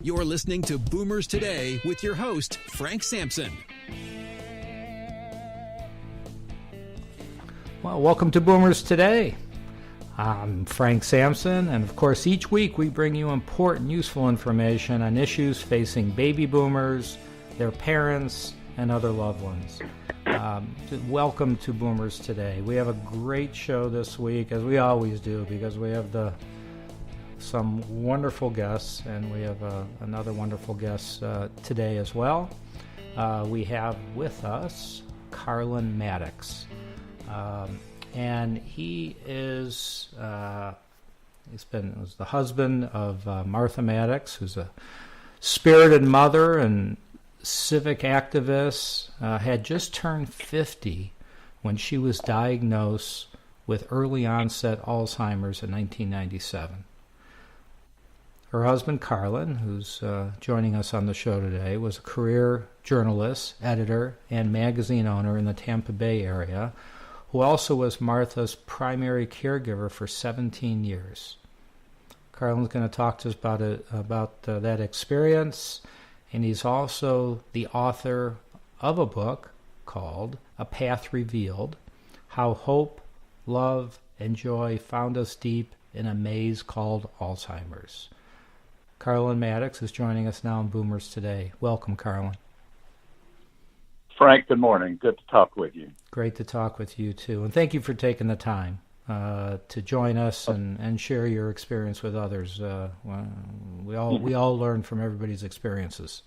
You're listening to Boomers Today with your host, Frank Sampson. Well, welcome to Boomers Today. I'm Frank Sampson, and of course, each week we bring you important, useful information on issues facing baby boomers, their parents, and other loved ones. Welcome to Boomers Today. We have a great show this week, as we always do, because we have some wonderful guests, and we have another wonderful guest today as well. We have with us Carlen Maddux, and he was the husband of Martha Maddux, who's a spirited mother and civic activist. Had just turned 50 when she was diagnosed with early onset Alzheimer's in 1997. Her husband, Carlen, who's joining us on the show today, was a career journalist, editor, and magazine owner in the Tampa Bay area, who also was Martha's primary caregiver for 17 years. Carlen's going to talk to us about that experience, and he's also the author of a book called A Path Revealed: How Hope, Love, and Joy Found Us Deep in a Maze Called Alzheimer's. Carlen Maddux is joining us now in Boomers Today. Welcome, Carlen. Frank, good morning. Good to talk with you. Great to talk with you, too. And thank you for taking the time to join us and share your experience with others. We all learn from everybody's experiences.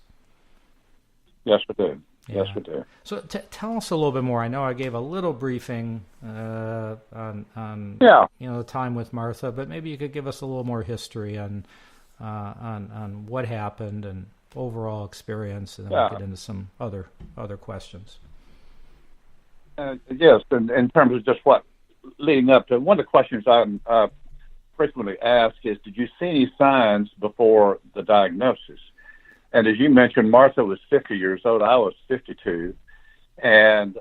Yes, we do. Yeah. Yes, we do. So tell us a little bit more. I know I gave a little briefing on the time with Martha, but maybe you could give us a little more history on what happened and overall experience, and then we'll get into some other questions. Yes, in terms of just what leading up to, one of the questions I'm frequently asked is, did you see any signs before the diagnosis? And as you mentioned, Martha was 50 years old. I was 52. And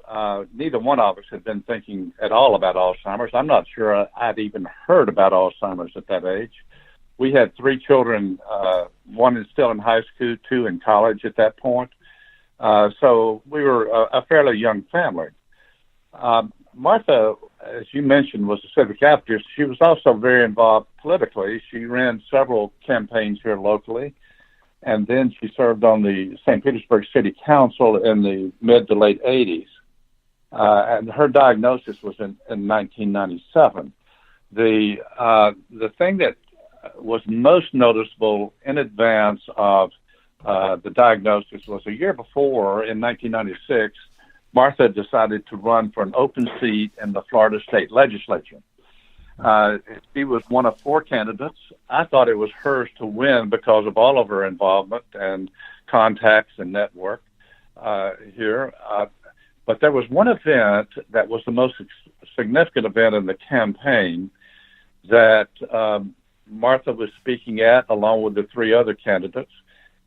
neither one of us had been thinking at all about Alzheimer's. I'm not sure I'd even heard about Alzheimer's at that age. We had three children. One is still in high school, two in college at that point. So we were a fairly young family. Martha, as you mentioned, was a civic activist. She was also very involved politically. She ran several campaigns here locally, and then she served on the St. Petersburg City Council in the mid to late 80s. And her diagnosis was in 1997. The thing that was most noticeable in advance of the diagnosis was a year before, in 1996, Martha decided to run for an open seat in the Florida State Legislature. She was one of four candidates. I thought it was hers to win because of all of her involvement and contacts and network here. But there was one event that was the most significant event in the campaign that Martha was speaking at, along with the three other candidates.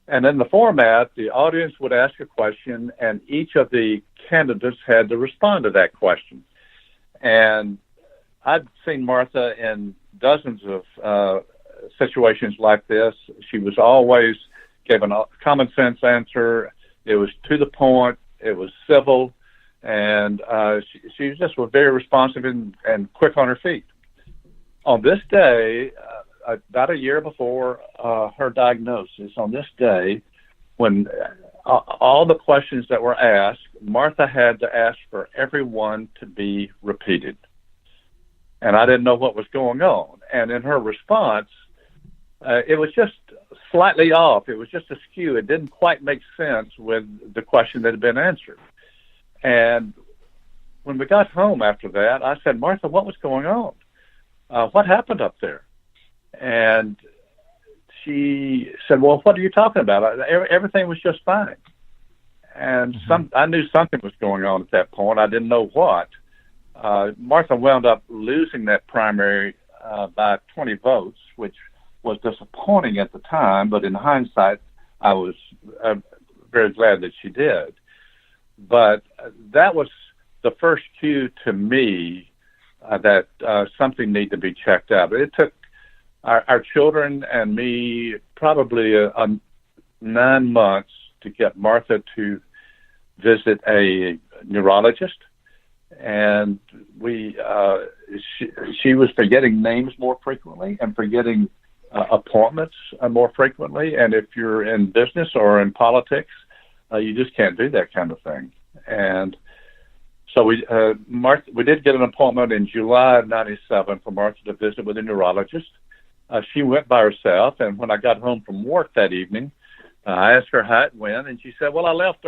And in the format, the audience would ask a question, and each of the candidates had to respond to that question. And I'd seen Martha in dozens of situations like this. She was always gave a common sense answer. It was to the point. It was civil. And she just was very responsive and quick on her feet. On this day, about a year before her diagnosis, on this day, when all the questions that were asked, Martha had to ask for everyone to be repeated. And I didn't know what was going on. And in her response, it was just slightly off. It was just askew. It didn't quite make sense with the question that had been answered. And when we got home after that, I said, Martha, what was going on? What happened up there? And she said, well, what are you talking about? Everything was just fine. And I knew something was going on at that point. I didn't know what. Martha wound up losing that primary by 20 votes, which was disappointing at the time, but in hindsight, I was very glad that she did. But that was the first cue to me that something needed to be checked out. It took our children and me probably 9 months to get Martha to visit a neurologist, and she was forgetting names more frequently and forgetting appointments more frequently. And if you're in business or in politics, you just can't do that kind of thing. And so we did get an appointment in July of '97 for Martha to visit with a neurologist. She went by herself, and when I got home from work that evening, I asked her how it went, and she said, "Well, I left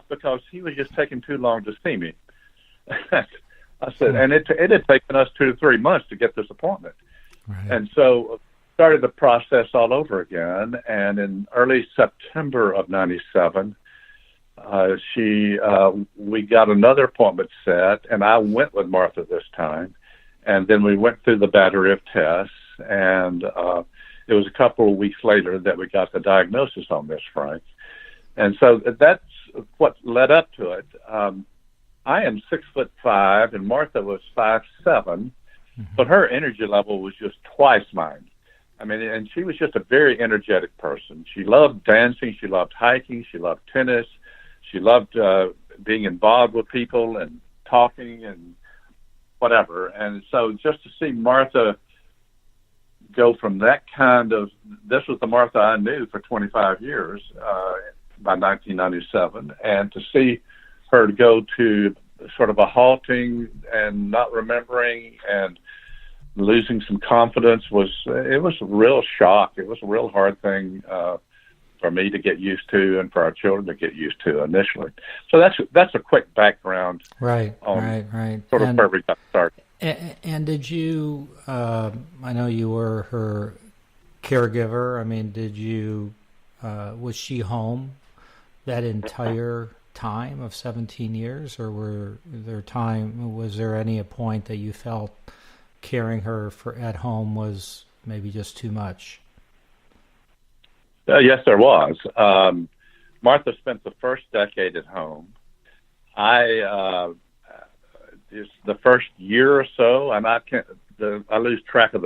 because he was just taking too long to see me." I said, and it had taken us 2 to 3 months to get this appointment. Right. And so started the process all over again. And in early September of '97, we got another appointment set, and I went with Martha this time. And then we went through the battery of tests, and it was a couple of weeks later that we got the diagnosis on this, Frank. And so that's what led up to it. I am 6'5", and Martha was 5'7", but her energy level was just twice mine. I mean, and she was just a very energetic person. She loved dancing, she loved hiking, she loved tennis, she loved being involved with people and talking and whatever. And so just to see Martha go from that this was the Martha I knew for 25 years by 1997, and to see her go to sort of a halting and not remembering and losing some confidence was a real shock. It was a real hard thing for me to get used to and for our children to get used to initially. So that's a quick background. Right. Sort of where we got started. And did you, I know you were her caregiver. I mean, was she home that entire time of 17 years, or was there any point that you felt carrying her at home was maybe just too much? Yes, there was. Martha spent the first decade at home. The first year or so, and I lose track of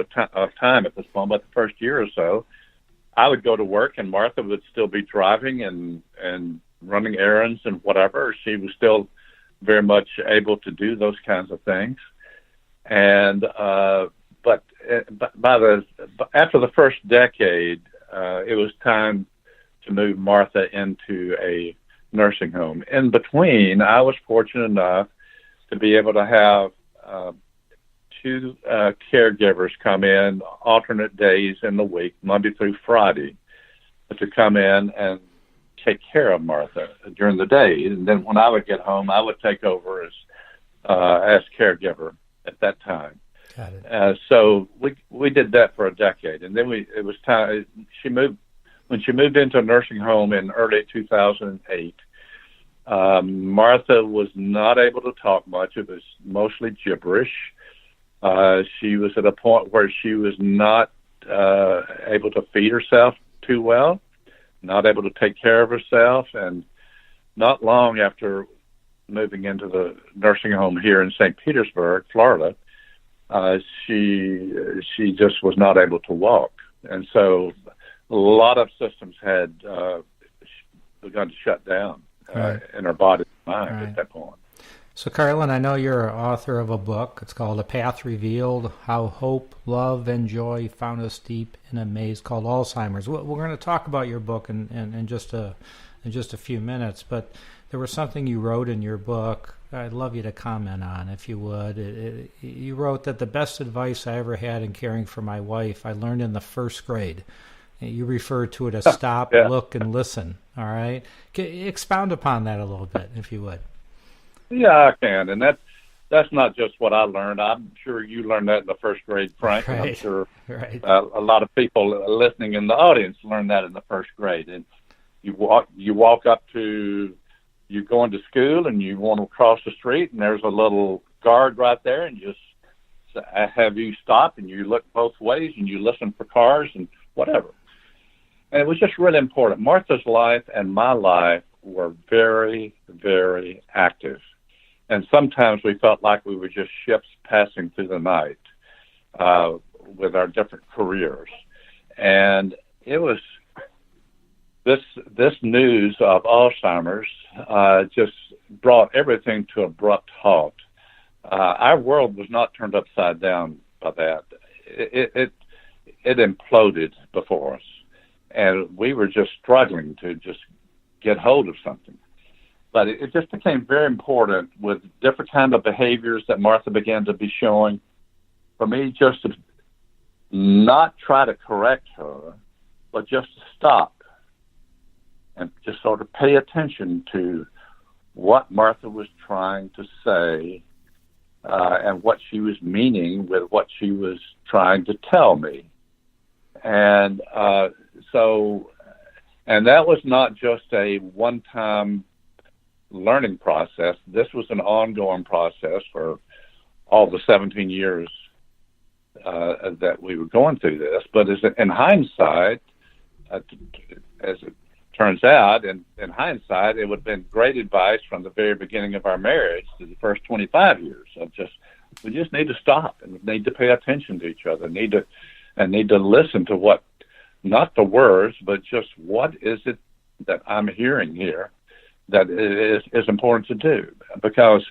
time at this point, but the first year or so, I would go to work and Martha would still be driving and running errands and whatever. She was still very much able to do those kinds of things. And but after the first decade, it was time to move Martha into a nursing home. In between, I was fortunate enough to be able to have 2 caregivers come in alternate days in the week, Monday through Friday, to come in and take care of Martha during the day. And then when I would get home, I would take over as caregiver at that time. Got it. So we did that for a decade, and then it was time. When she moved into a nursing home in early 2008. Martha was not able to talk much. It was mostly gibberish. She was at a point where she was not able to feed herself too well, not able to take care of herself, and not long after moving into the nursing home here in St. Petersburg, Florida, she just was not able to walk. And so a lot of systems had begun to shut down in her body and mind at that point. So, Carlen, I know you're an author of a book. It's called A Path Revealed, How Hope, Love, and Joy Found Us Deep in a Maze Called Alzheimer's. We're going to talk about your book in just a few minutes, but there was something you wrote in your book I'd love you to comment on, if you would. You wrote that the best advice I ever had in caring for my wife, I learned in the first grade. You referred to it as stop, look, and listen, all right? Expound upon that a little bit, if you would. Yeah, I can, and that's not just what I learned. I'm sure you learned that in the first grade, Frank. Right. I'm sure a lot of people listening in the audience learned that in the first grade. And you walk up to, you're going to school and you want to cross the street, and there's a little guard right there, and you just have you stop and you look both ways and you listen for cars and whatever. And it was just really important. Martha's life and my life were very, very active. And sometimes we felt like we were just ships passing through the night with our different careers. And it was this news of Alzheimer's just brought everything to abrupt halt. Our world was not turned upside down by that. It imploded before us, and we were just struggling to just get hold of something. But it just became very important with different kind of behaviors that Martha began to be showing, for me just to not try to correct her, but just to stop and just sort of pay attention to what Martha was trying to say and what she was meaning with what she was trying to tell me. And and that was not just a one-time learning process. This was an ongoing process for all the 17 years that we were going through this. But in hindsight, as it turns out, in hindsight, it would have been great advice from the very beginning of our marriage to the first 25 years of we just need to stop and need to pay attention to each other, need to listen to what, not the words, but just what is it that I'm hearing here that is important to do. Because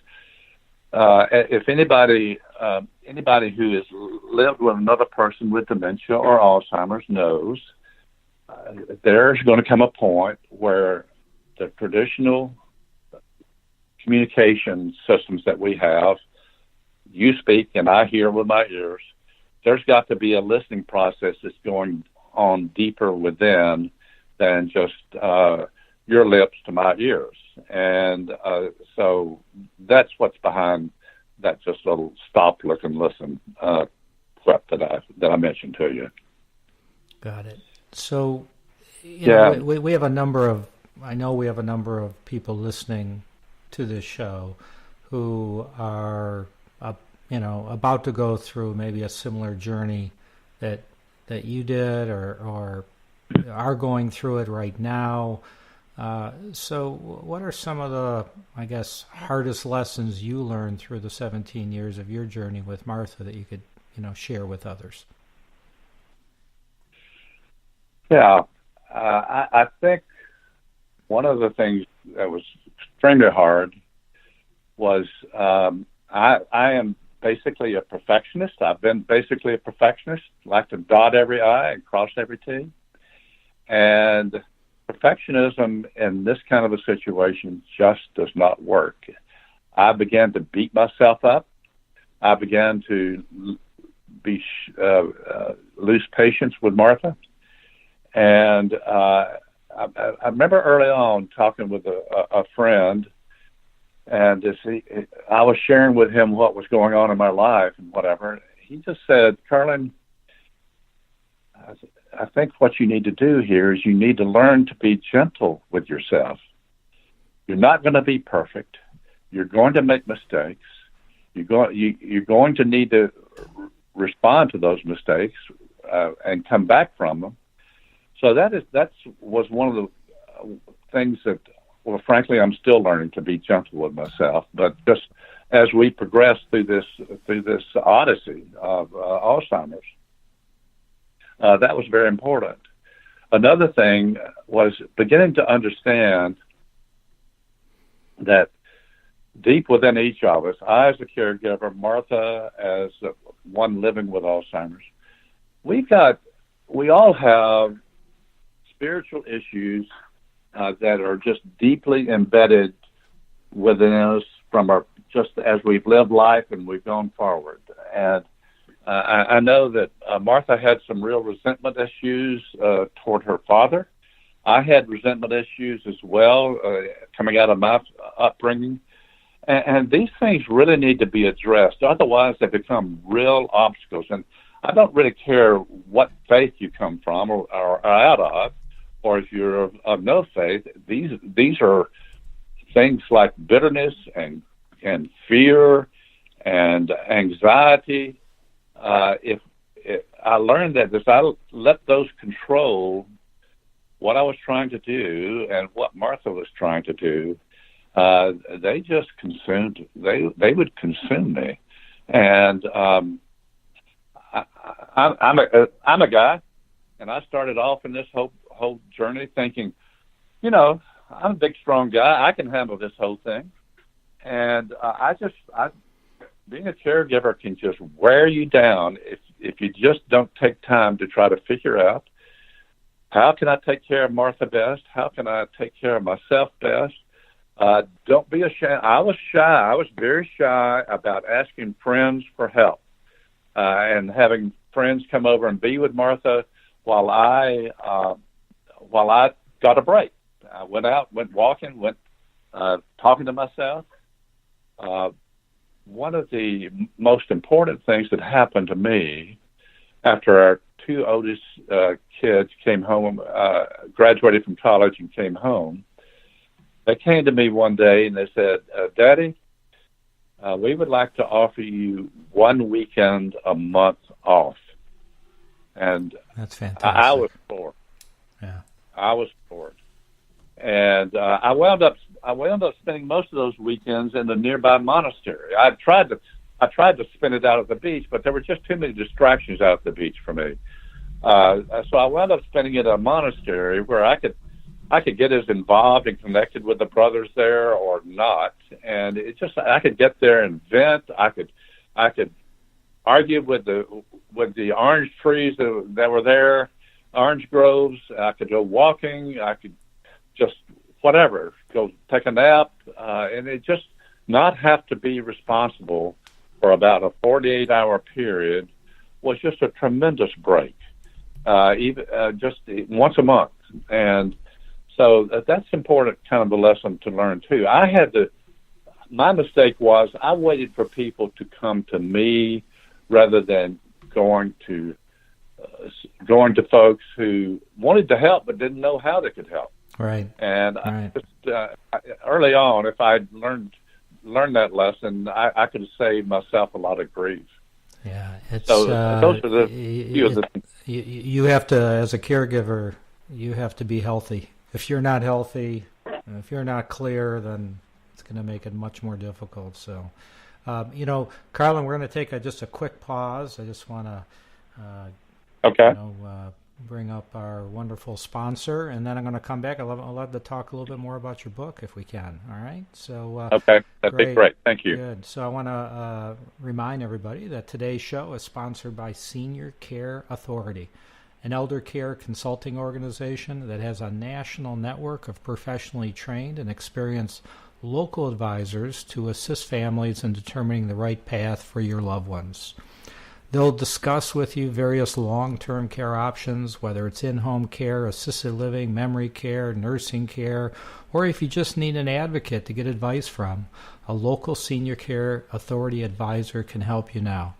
if anybody who has lived with another person with dementia or Alzheimer's knows, there's going to come a point where the traditional communication systems that we have, you speak and I hear with my ears, there's got to be a listening process that's going on deeper within than just your lips to my ears. And so that's what's behind that just little stop, look, and listen clip that I mentioned to you. Got it. So, you know, we have a number of, I know we have a number of people listening to this show who are, about to go through maybe a similar journey that you did or are going through it right now. So what are some of the, I guess, hardest lessons you learned through the 17 years of your journey with Martha that you could, share with others? Yeah, I think one of the things that was extremely hard was I am basically a perfectionist. I've been basically a perfectionist, like to dot every I and cross every T. And perfectionism in this kind of a situation just does not work. I began to beat myself up. I began to lose patience with Martha. And I remember early on talking with a friend, and I was sharing with him what was going on in my life and whatever. He just said, Carlen, I think what you need to do here is you need to learn to be gentle with yourself. You're not going to be perfect. You're going to make mistakes. You're going to need to respond to those mistakes and come back from them. So that was one of the things that, well, frankly, I'm still learning to be gentle with myself. But just as we progress through this odyssey of Alzheimer's, that was very important. Another thing was beginning to understand that deep within each of us, I as a caregiver, Martha as one living with Alzheimer's, we all have spiritual issues that are just deeply embedded within us just as we've lived life and we've gone forward. And I know that Martha had some real resentment issues toward her father. I had resentment issues as well coming out of my upbringing. And these things really need to be addressed. Otherwise, they become real obstacles. And I don't really care what faith you come from or out of, or if you're of no faith. These are things like bitterness and fear and anxiety. If I learned that if I let those control what I was trying to do and what Martha was trying to do, they just consumed. They would consume me, and I'm a guy, and I started off in this whole journey thinking I'm a big, strong guy. I can handle this whole thing. And being a caregiver can just wear you down if you just don't take time to try to figure out, how can I take care of Martha best? How can I take care of myself best? Don't be ashamed. I was shy. I was very shy about asking friends for help and having friends come over and be with Martha while I got a break. I went out, went walking, went talking to myself. One of the most important things that happened to me after our two oldest kids came home, graduated from college and came home, they came to me one day and they said, Daddy, we would like to offer you 1 weekend a month off. And that's fantastic. I was floored. Yeah, I was floored. And I wound up spending most of those weekends in the nearby monastery. I tried to spend it out at the beach, but there were just too many distractions out at the beach for me. So I wound up spending it at a monastery where I could get as involved and connected with the brothers there or not, and I could get there and vent. I could argue with the orange trees that were there, orange groves. I could go walking. I could just whatever, go take a nap, and it just not have to be responsible for about a 48-hour period was just a tremendous break, even just once a month. And so that's important, kind of a lesson to learn too. My mistake was I waited for people to come to me rather than going to folks who wanted to help but didn't know how they could help. Right. And early on, if I'd learned that lesson, I could have saved myself a lot of grief. Yeah, it's so those are the few of the things. You have to, as a caregiver, you have to be healthy. If you're not healthy, if you're not clear, then it's going to make it much more difficult. So, Carlen, we're going to take just a quick pause. I just want to, bring up our wonderful sponsor, and then I'm going to come back. I'd love to talk a little bit more about your book if we can. All right. So okay, that'd be great. Thank you. Good. So I want to remind everybody that today's show is sponsored by Senior Care Authority, an elder care consulting organization that has a national network of professionally trained and experienced local advisors to assist families in determining the right path for your loved ones. They'll discuss with you various long-term care options, whether it's in-home care, assisted living, memory care, nursing care, or if you just need an advocate to get advice from, a local Senior Care Authority advisor can help you now.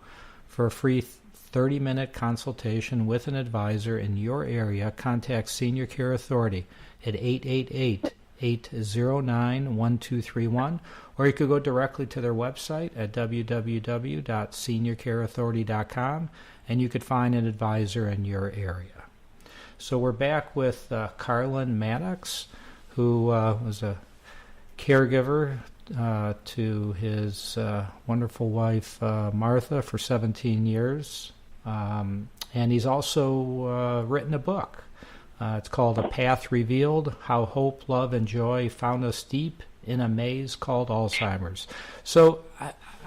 For a free 30-minute consultation with an advisor in your area, contact Senior Care Authority at 888-809-1231, or you could go directly to their website at www.seniorcareauthority.com, and you could find an advisor in your area. So we're back with Carlen Maddux, who was a caregiver to his wonderful wife, Martha, for 17 years. And he's also written a book. It's called A Path Revealed, How Hope, Love, and Joy Found Us Deep in a Maze Called Alzheimer's. So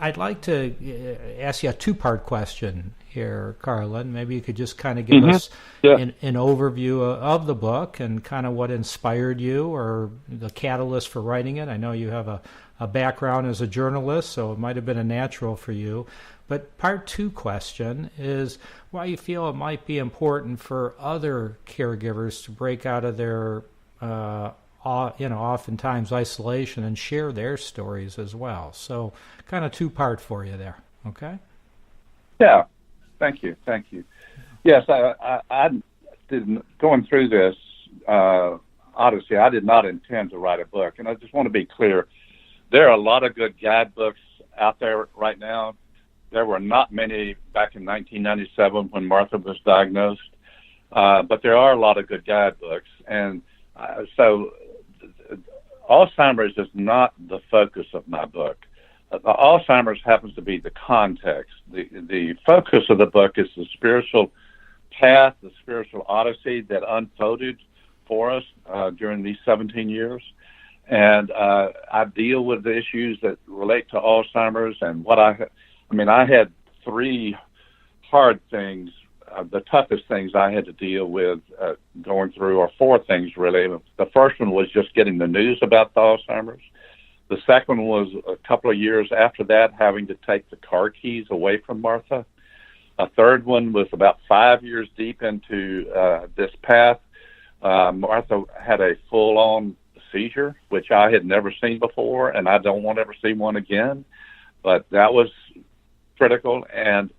I'd like to ask you a two-part question here, Carlen. Maybe you could just kind of give us an overview of the book and kind of what inspired you or the catalyst for writing it. I know you have a background as a journalist, so it might have been a natural for you. But part two question is why you feel it might be important for other caregivers to break out of their oftentimes isolation and share their stories as well. So kind of two-part for you there, okay? Yeah, thank you. Yes, I didn't, going through this odyssey, I did not intend to write a book. And I just want to be clear, there are a lot of good guidebooks out there right now. There were not many back in 1997 when Martha was diagnosed, but there are a lot of good guidebooks. And so Alzheimer's is not the focus of my book. Alzheimer's happens to be the context. The focus of the book is the spiritual path, the spiritual odyssey that unfolded for us during these 17 years. And I deal with the issues that relate to Alzheimer's and I had three hard things. The toughest things I had to deal with going through are four things, really. The first one was just getting the news about the Alzheimer's. The second was a couple of years after that, having to take the car keys away from Martha. A third one was about 5 years deep into this path. Martha had a full-on seizure, which I had never seen before, and I don't want to ever see one again. But that was critical. And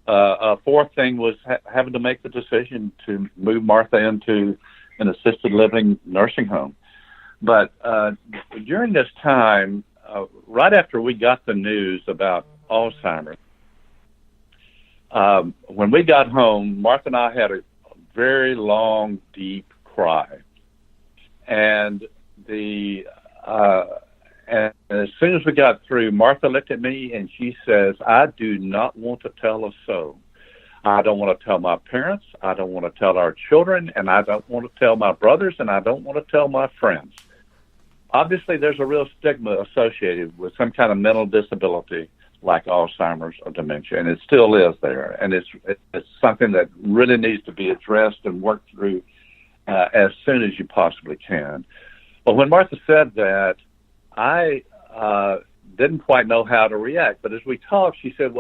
a fourth thing was having to make the decision to move Martha into an assisted living nursing home. But during this time, right after we got the news about Alzheimer's, when we got home, Martha and I had a very long, deep cry. And and as soon as we got through, Martha looked at me and she says, "I do not want to tell a soul. I don't want to tell my parents. I don't want to tell our children, and I don't want to tell my brothers, and I don't want to tell my friends." Obviously, there's a real stigma associated with some kind of mental disability like Alzheimer's or dementia, and it still is there. And it's something that really needs to be addressed and worked through as soon as you possibly can. But when Martha said that, I didn't quite know how to react. But as we talked, she said,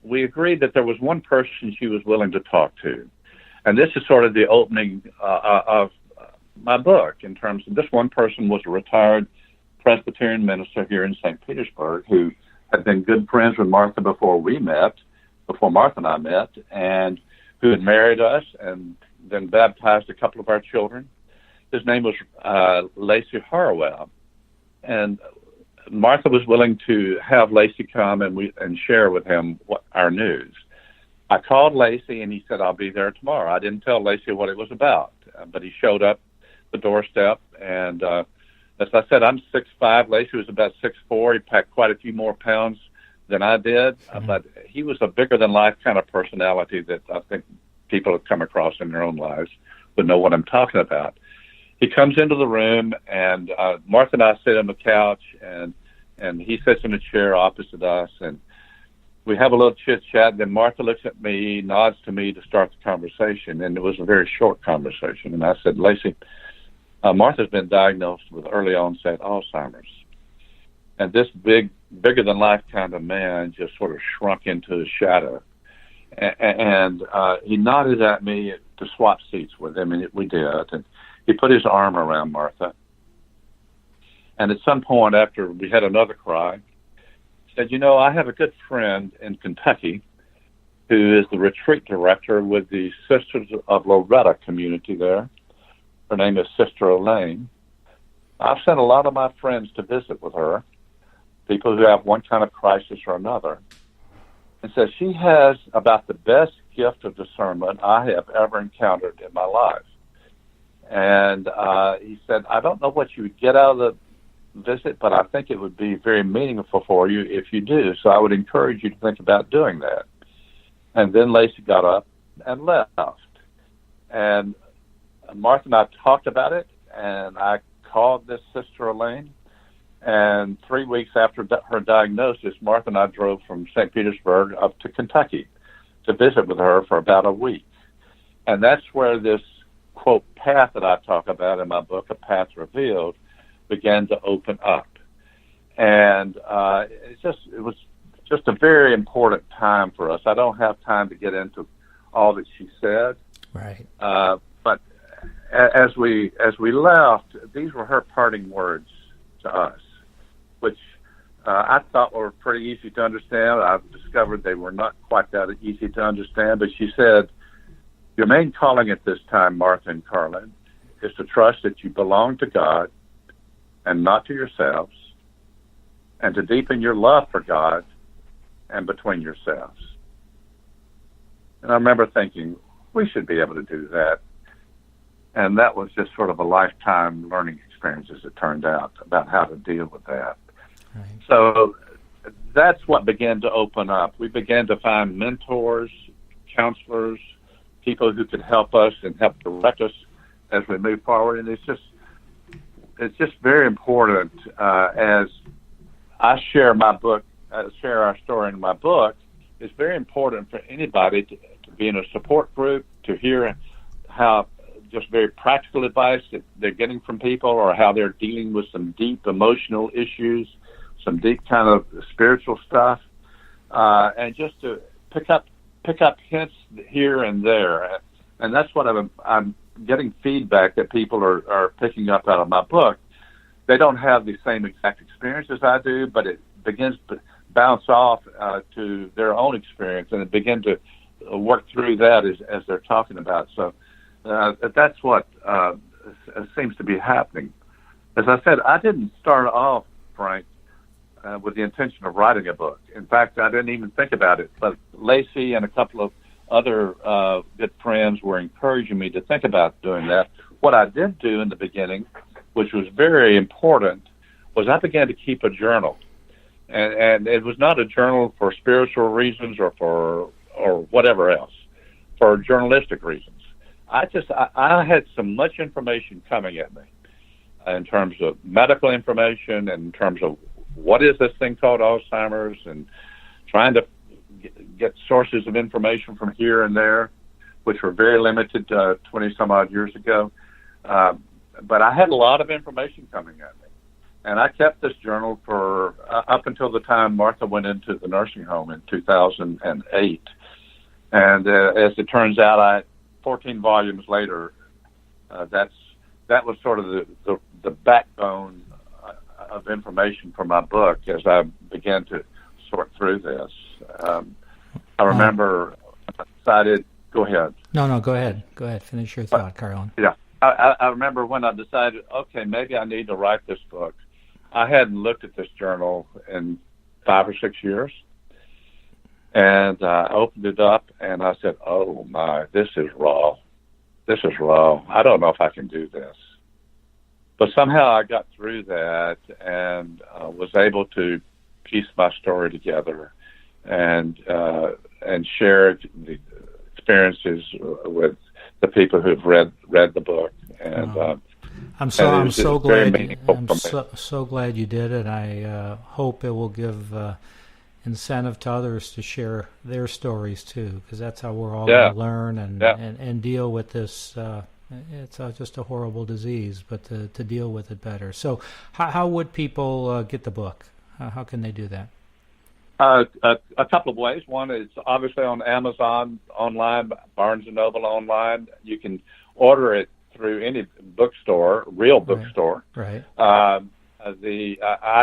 we agreed that there was one person she was willing to talk to. And this is sort of the opening of my book, in terms of this one person was a retired Presbyterian minister here in St. Petersburg who had been good friends with Martha before Martha and I met, and who had married us and then baptized a couple of our children. His name was Lacey Harwell. And Martha was willing to have Lacey come and share with him our news. I called Lacey, and he said, "I'll be there tomorrow." I didn't tell Lacey what it was about, but he showed up the doorstep. And as I said, I'm 6'5". Lacey was about 6'4". He packed quite a few more pounds than I did, but he was a bigger-than-life kind of personality that I think people have come across in their own lives would know what I'm talking about. He comes into the room, and Martha and I sit on the couch, and he sits in a chair opposite us, and we have a little chit-chat. Then Martha looks at me, nods to me to start the conversation, and it was a very short conversation. And I said, "Lacey, Martha's been diagnosed with early onset Alzheimer's." And this bigger-than-life kind of man just sort of shrunk into a shadow. And he nodded at me to swap seats with him, and we did. And he put his arm around Martha. And at some point after we had another cry, he said, "I have a good friend in Kentucky who is the retreat director with the Sisters of Loretta community there. Her name is Sister Elaine. I've sent a lot of my friends to visit with her, people who have one kind of crisis or another, and says she has about the best gift of discernment I have ever encountered in my life." And he said, "I don't know what you would get out of the visit, but I think it would be very meaningful for you if you do. So I would encourage you to think about doing that." And then Lacey got up and left. And Martha and I talked about it, and I called this Sister Elaine. And 3 weeks after her diagnosis, Martha and I drove from St. Petersburg up to Kentucky to visit with her for about a week. And that's where this, quote, path that I talk about in my book, A Path Revealed, began to open up. And it was just a very important time for us. I don't have time to get into all that she said. Right. But as we left, these were her parting words to us, which I thought were pretty easy to understand. I've discovered they were not quite that easy to understand, but she said, "Your main calling at this time, Martha and Carlen, is to trust that you belong to God and not to yourselves, and to deepen your love for God and between yourselves." And I remember thinking, we should be able to do that. And that was just sort of a lifetime learning experience, as it turned out, about how to deal with that. Right. So that's what began to open up. We began to find mentors, counselors, people who could help us and help direct us as we move forward. And it's just very important as I share my book, share our story in my book. It's very important for anybody to be in a support group, to hear how just very practical advice that they're getting from people, or how they're dealing with some deep emotional issues, some deep kind of spiritual stuff, and just to pick up hints here and there. And that's what I'm getting feedback that people are picking up out of my book. They don't have the same exact experience as I do, but it begins to bounce off to their own experience, and it begin to work through that as they're talking about. So that's what seems to be happening. As I said, I didn't start off, Frank, with the intention of writing a book. In fact, I didn't even think about it. But Lacey and a couple of other good friends were encouraging me to think about doing that. What I did do in the beginning, which was very important, was I began to keep a journal. And it was not a journal for spiritual reasons or whatever else, for journalistic reasons. I had so much information coming at me in terms of medical information and in terms of what is this thing called Alzheimer's, and trying to get sources of information from here and there, which were very limited 20 some odd years ago. But I had a lot of information coming at me. And I kept this journal for up until the time Martha went into the nursing home in 2008. And as it turns out, 14 volumes later, that was sort of the backbone of information for my book as I began to sort through this. I remember I decided, go ahead. No, go ahead. Go ahead. Finish your thought, Carlen. Yeah. I remember when I decided, okay, maybe I need to write this book. I hadn't looked at this journal in 5 or 6 years. And I opened it up and I said, oh my, this is raw. This is raw. I don't know if I can do this. But somehow I got through that and was able to piece my story together and share the experiences with the people who've read the book. And I'm so glad you did it. I hope it will give incentive to others to share their stories too, because that's how we're all going to learn and deal with this. It's just a horrible disease, but to deal with it better. So, how would people get the book? How can they do that? A couple of ways. One is obviously on Amazon online, Barnes & Noble online. You can order it through any bookstore, real bookstore. Right. I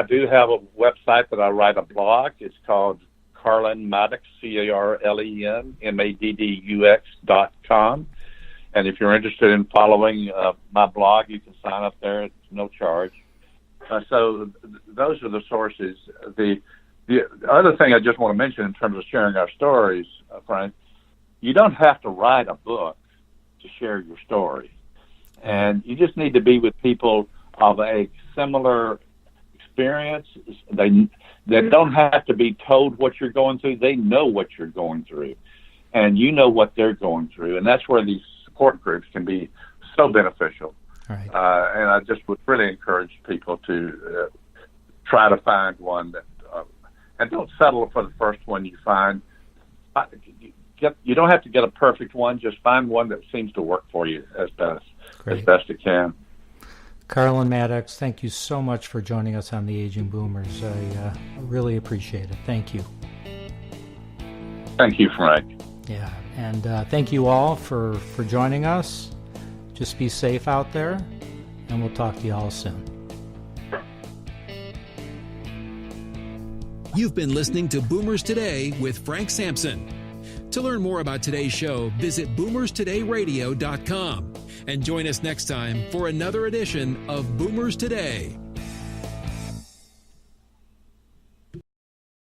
do have a website that I write a blog. It's called Carlen Maddux, CarlenMaddux.com. And if you're interested in following my blog, you can sign up there. It's no charge. So those are the sources. The other thing I just want to mention in terms of sharing our stories, Frank, you don't have to write a book to share your story. And you just need to be with people of a similar experience. They don't have to be told what you're going through. They know what you're going through. And you know what they're going through. And that's where these support groups can be so beneficial. Right. And I just would really encourage people to try to find one that, and don't settle for the first one you find. You don't have to get a perfect one. Just find one that seems to work for you as best it can. Carlen Maddux, thank you so much for joining us on the Aging Boomers. I really appreciate it. Thank you. Thank you, Frank. Yeah, and thank you all for joining us. Just be safe out there, and we'll talk to you all soon. You've been listening to Boomers Today with Frank Sampson. To learn more about today's show, visit boomerstodayradio.com and join us next time for another edition of Boomers Today.